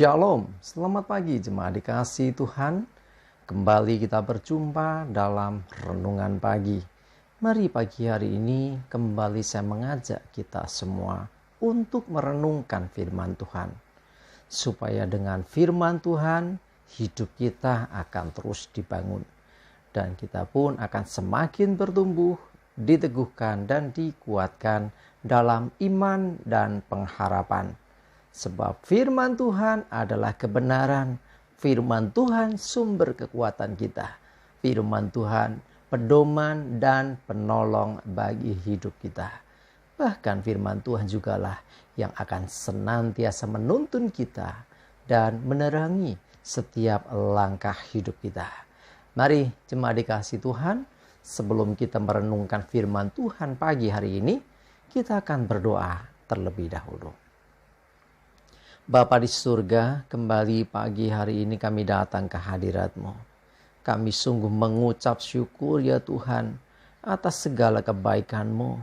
Shalom, selamat pagi jemaat dikasihi Tuhan. Kembali kita berjumpa dalam renungan pagi. Mari pagi hari ini kembali saya mengajak kita semua untuk merenungkan firman Tuhan. Supaya dengan firman Tuhan hidup kita akan terus dibangun. Dan kita pun akan semakin bertumbuh, diteguhkan dan dikuatkan dalam iman dan pengharapan. Sebab firman Tuhan adalah kebenaran, firman Tuhan sumber kekuatan kita, firman Tuhan pedoman dan penolong bagi hidup kita. Bahkan firman Tuhan jugalah yang akan senantiasa menuntun kita dan menerangi setiap langkah hidup kita. Mari jemaat dikasihi Tuhan, sebelum kita merenungkan firman Tuhan pagi hari ini, kita akan berdoa terlebih dahulu. Bapa di surga, kembali pagi hari ini kami datang ke hadirat-Mu. Kami sungguh mengucap syukur ya Tuhan atas segala kebaikan-Mu,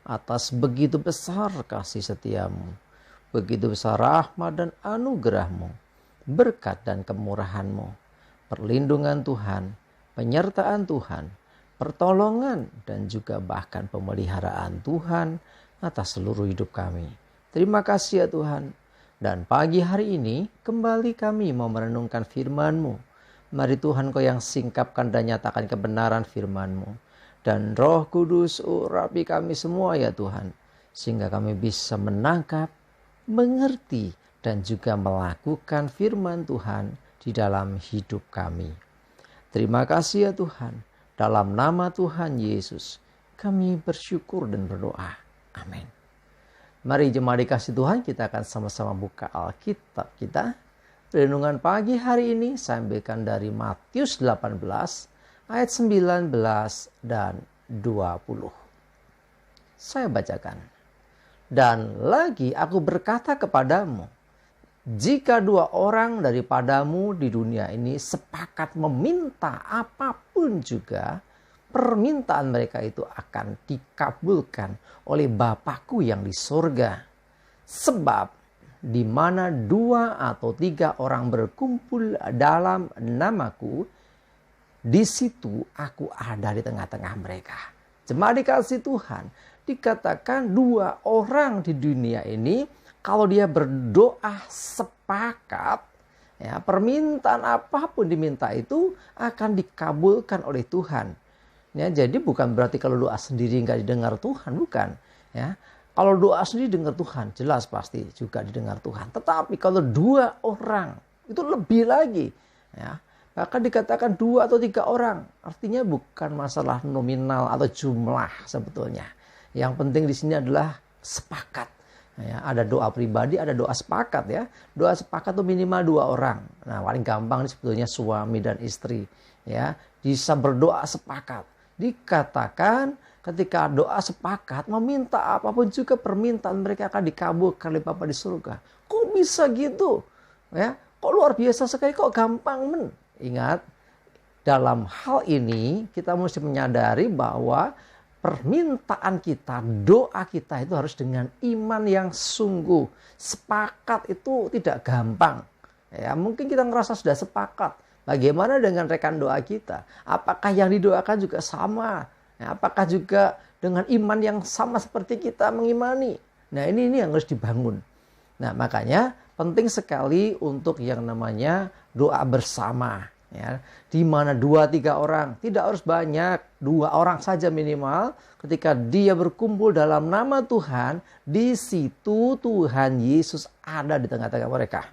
atas begitu besar kasih setia-Mu, begitu besar rahmat dan anugerah-Mu, berkat dan kemurahan-Mu, perlindungan Tuhan, penyertaan Tuhan, pertolongan dan juga bahkan pemeliharaan Tuhan atas seluruh hidup kami. Terima kasih ya Tuhan. Dan pagi hari ini kembali kami mau merenungkan firman-Mu. Mari Tuhan Kau yang singkapkan dan nyatakan kebenaran firman-Mu. Dan Roh Kudus urapi kami semua ya Tuhan. Sehingga kami bisa menangkap, mengerti dan juga melakukan firman Tuhan di dalam hidup kami. Terima kasih ya Tuhan. Dalam nama Tuhan Yesus kami bersyukur dan berdoa. Amin. Mari jemaat dikasihi Tuhan, kita akan sama-sama buka Alkitab kita. Renungan pagi hari ini saya ambilkan dari Matius 18 ayat 19 dan 20. Saya bacakan. Dan lagi aku berkata kepadamu, jika dua orang daripadamu di dunia ini sepakat meminta apapun juga, permintaan mereka itu akan dikabulkan oleh Bapakku yang di surga. Sebab di mana 2 atau 3 orang berkumpul dalam namaku, di situ aku ada di tengah-tengah mereka. Jemaat dikasihi Tuhan, dikatakan 2 orang di dunia ini, kalau dia berdoa sepakat, ya, permintaan apapun diminta itu akan dikabulkan oleh Tuhan. Ya, jadi bukan berarti kalau doa sendiri nggak didengar Tuhan, bukan. Ya, kalau doa sendiri dengar Tuhan, jelas pasti juga didengar Tuhan. Tetapi kalau 2 orang itu lebih lagi. Ya, bahkan dikatakan 2 atau 3 orang, artinya bukan masalah nominal atau jumlah sebetulnya. Yang penting di sini adalah sepakat. Ya, ada doa pribadi, ada doa sepakat ya. Doa sepakat itu minimal 2 orang. Nah, paling gampang ini sebetulnya suami dan istri. Ya, bisa berdoa sepakat. Dikatakan ketika doa sepakat meminta apapun juga permintaan mereka akan dikabulkan oleh Bapa di surga. Kok bisa gitu? Ya, kok luar biasa sekali, kok gampang Ingat, dalam hal ini kita mesti menyadari bahwa permintaan kita, doa kita itu harus dengan iman yang sungguh. Sepakat itu tidak gampang. Ya, mungkin kita ngerasa sudah sepakat. Bagaimana dengan rekan doa kita? Apakah yang didoakan juga sama? Ya, apakah juga dengan iman yang sama seperti kita mengimani? Nah, ini yang harus dibangun. Nah, makanya penting sekali untuk yang namanya doa bersama. Ya, di mana 2-3 orang, tidak harus banyak, 2 orang saja minimal. Ketika dia berkumpul dalam nama Tuhan, di situ Tuhan Yesus ada di tengah-tengah mereka.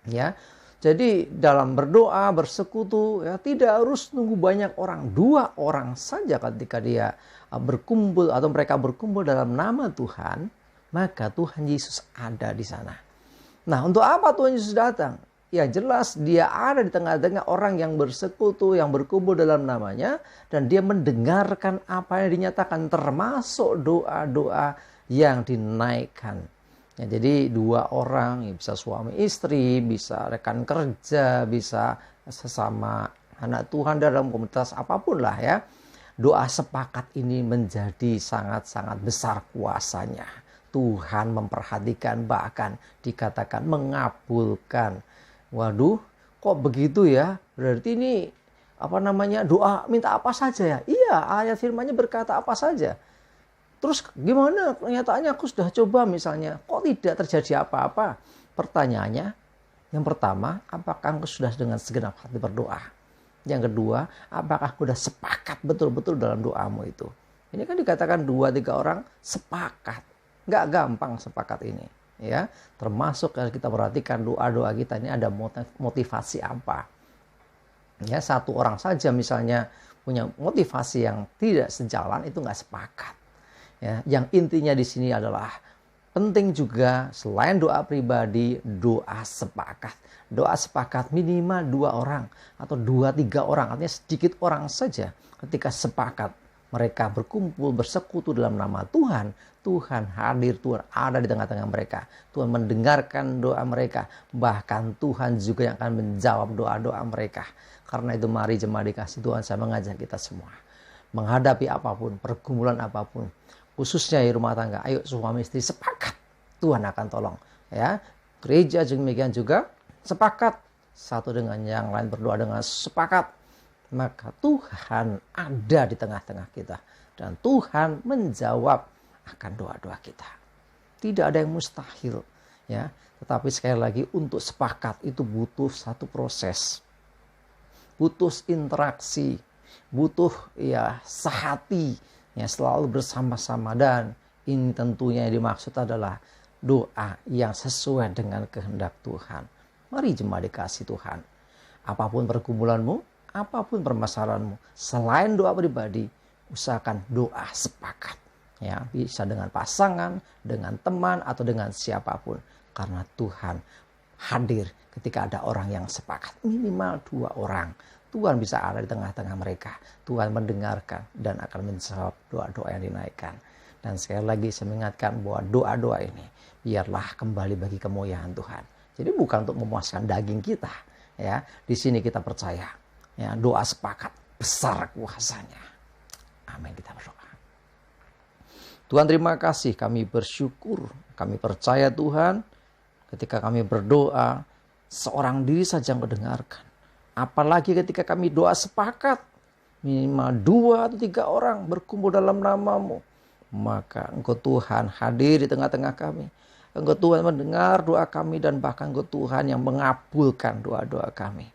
Ya. Jadi dalam berdoa, bersekutu, ya, tidak harus nunggu banyak orang. 2 orang saja ketika dia berkumpul atau mereka berkumpul dalam nama Tuhan, maka Tuhan Yesus ada di sana. Nah, untuk apa Tuhan Yesus datang? Ya jelas dia ada di tengah-tengah orang yang bersekutu, yang berkumpul dalam namanya. Dan dia mendengarkan apa yang dinyatakan, termasuk doa-doa yang dinaikkan. Ya, jadi 2 orang, ya, bisa suami istri, bisa rekan kerja, bisa sesama anak Tuhan dalam komunitas apapun lah ya. Doa sepakat ini menjadi sangat-sangat besar kuasanya. Tuhan memperhatikan, bahkan dikatakan mengabulkan. Waduh, kok begitu ya? Berarti ini doa minta apa saja ya? Iya, ayat firman-Nya berkata apa saja. Terus gimana kenyataannya aku sudah coba misalnya, kok tidak terjadi apa-apa? Pertanyaannya, yang pertama, apakah engkau sudah dengan segenap hati berdoa? Yang kedua, apakah engkau sudah sepakat betul-betul dalam doamu itu? Ini kan dikatakan 2-3 orang sepakat. Nggak gampang sepakat ini. Ya, termasuk kalau kita perhatikan doa-doa kita ini ada motivasi apa. Ya, satu orang saja misalnya punya motivasi yang tidak sejalan, itu nggak sepakat. Ya, yang intinya di sini adalah penting juga selain doa pribadi, doa sepakat. Doa sepakat minimal 2 orang atau 2-3 orang, artinya sedikit orang saja. Ketika sepakat mereka berkumpul bersekutu dalam nama Tuhan, Tuhan hadir, Tuhan ada di tengah-tengah mereka. Tuhan mendengarkan doa mereka, bahkan Tuhan juga yang akan menjawab doa-doa mereka. Karena itu mari jemaat dikasih Tuhan, saya mengajak kita semua menghadapi apapun, pergumulan apapun, khususnya di rumah tangga. Ayo suami istri sepakat, Tuhan akan tolong. Ya, gereja demikian juga sepakat, satu dengan yang lain berdoa dengan sepakat, maka Tuhan ada di tengah-tengah kita dan Tuhan menjawab akan doa-doa kita. Tidak ada yang mustahil, ya. Tetapi sekali lagi untuk sepakat itu butuh satu proses, butuh interaksi, butuh sehati, ya, selalu bersama-sama. Dan ini tentunya yang dimaksud adalah doa yang sesuai dengan kehendak Tuhan. Mari jemaat dikasih Tuhan, apapun pergumulanmu, apapun permasalahanmu, selain doa pribadi, usahakan doa sepakat. Ya, bisa dengan pasangan, dengan teman, atau dengan siapapun. Karena Tuhan hadir ketika ada orang yang sepakat. Minimal 2 orang. Tuhan bisa ada di tengah-tengah mereka. Tuhan mendengarkan dan akan menjawab doa-doa yang dinaikkan. Dan sekali lagi saya mengingatkan bahwa doa-doa ini biarlah kembali bagi kemuliaan Tuhan. Jadi bukan untuk memuaskan daging kita. Ya, di sini kita percaya. Ya, doa sepakat besar kuasanya. Amin, kita berdoa. Tuhan terima kasih, kami bersyukur, kami percaya Tuhan, ketika kami berdoa, seorang diri saja yang mendengarkan. Apalagi ketika kami doa sepakat, minimal 2 atau 3 orang berkumpul dalam nama-Mu, maka Engkau Tuhan hadir di tengah-tengah kami. Engkau Tuhan mendengar doa kami dan bahkan Engkau Tuhan yang mengabulkan doa-doa kami.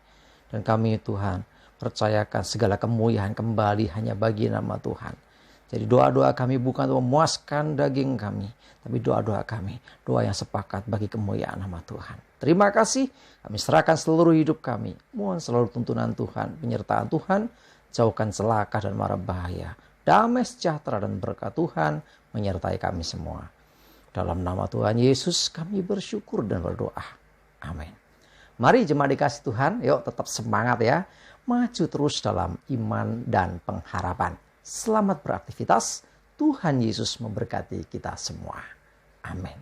Dan kami Tuhan percayakan segala kemuliaan kembali hanya bagi nama Tuhan. Jadi doa-doa kami bukan untuk memuaskan daging kami, tapi doa-doa kami, doa yang sepakat bagi kemuliaan nama Tuhan. Terima kasih, kami serahkan seluruh hidup kami. Mohon selalu tuntunan Tuhan, penyertaan Tuhan, jauhkan celaka dan mara bahaya. Damai sejahtera dan berkat Tuhan menyertai kami semua. Dalam nama Tuhan Yesus kami bersyukur dan berdoa. Amin. Mari jemaat dikasih Tuhan, yuk tetap semangat ya. Maju terus dalam iman dan pengharapan. Selamat beraktivitas. Tuhan Yesus memberkati kita semua. Amin.